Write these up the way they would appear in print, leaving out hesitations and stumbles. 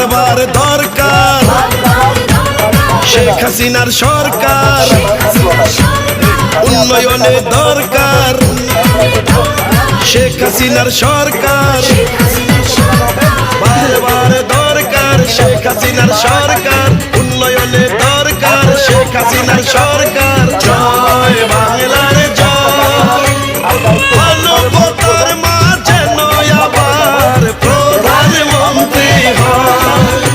বারবার দরকার শেখ হাসিনার সরকার, উন্নয়নে দরকার শেখ হাসিনার সরকার, বারবার দরকার শেখ হাসিনার সরকার, উন্নয়নে দরকার শেখ হাসিনার সরকার। জয় বাংলার জয়, মানবতার মাঝে নয় আবার প্রধানমন্ত্রী হয়,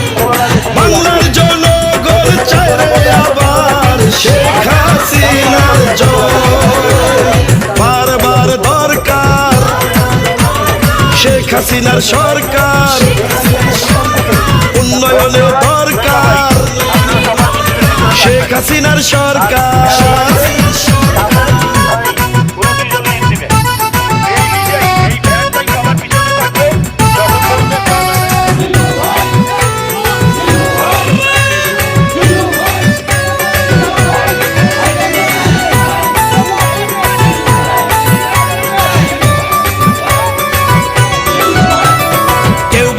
বাংলার জনগণ চায় রে আবার শেখ হাসিনার জয়। বারবার দরকার শেখ হাসিনার সরকার, উন্নয়নে দরকার শেখ হাসিনার সরকার।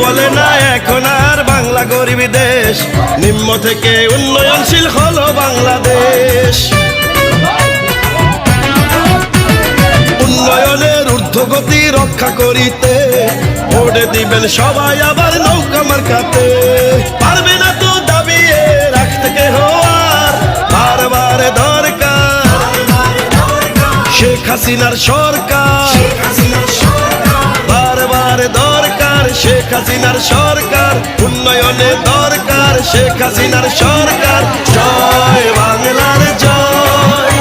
বলে না এখন আর বাংলা গরিব দেশ, নিম্ন থেকে উন্নয়নশীল হলো বাংলাদেশ। উন্নয়নের ঊর্ধ্বগতি রক্ষা করিতে ভোটে দিবেন সবাই আবার নৌকা মার্কাতে, পারবে না তো দাবিয়ে রাখতে কেহ আর, বারবার দরকার শেখ হাসিনার সরকার, বারবার দরকার শেখ হাসিনার সরকার, উন্নয়নে দরকার শেখ হাসিনার সরকার। জয় বাংলার জয়,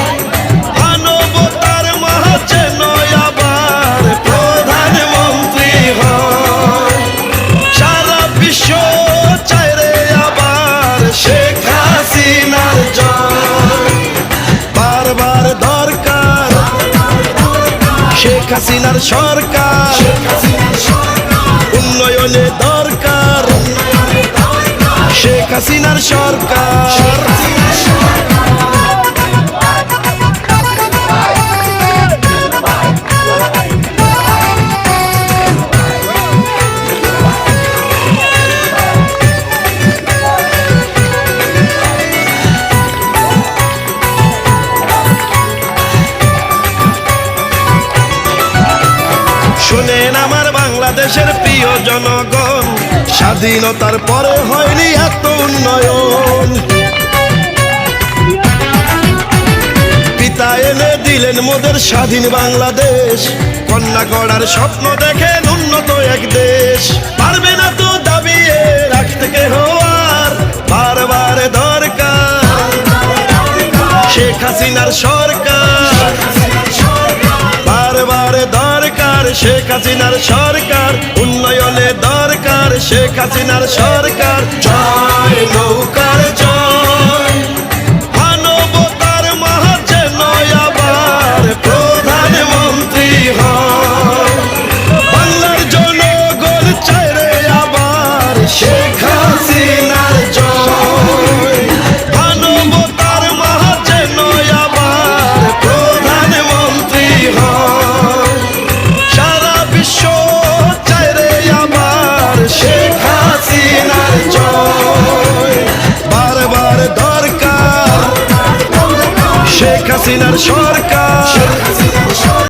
মানবতার মাঝে নয় আবার প্রধানমন্ত্রী হয়, সারা বিশ্ব চায় রে আবার শেখ হাসিনার জয়। বারবার দরকার শেখ হাসিনার সরকার, উন্নয়নে দরকার শেখ হাসিনার সরকার। শোনেন আমার বাংলাদেশের প্রিয় জনগণ, স্বাধীনতার পরে হয়নি এত উন্নয়ন, পিতা এনে দিলেন মোদের স্বাধীন বাংলাদেশ, কন্যা গড়ার স্বপ্ন দেখেন উন্নত এক দেশ, পারবে না তো দাবিয়ে রাখতে কেহ আর, বারবার দরকার শেখ হাসিনার সরকার, বারবার দরকার শেখ হাসিনার সরকার, উন্নয়নে দরকার শেখ হাসিনার সরকার। জয় নৌকা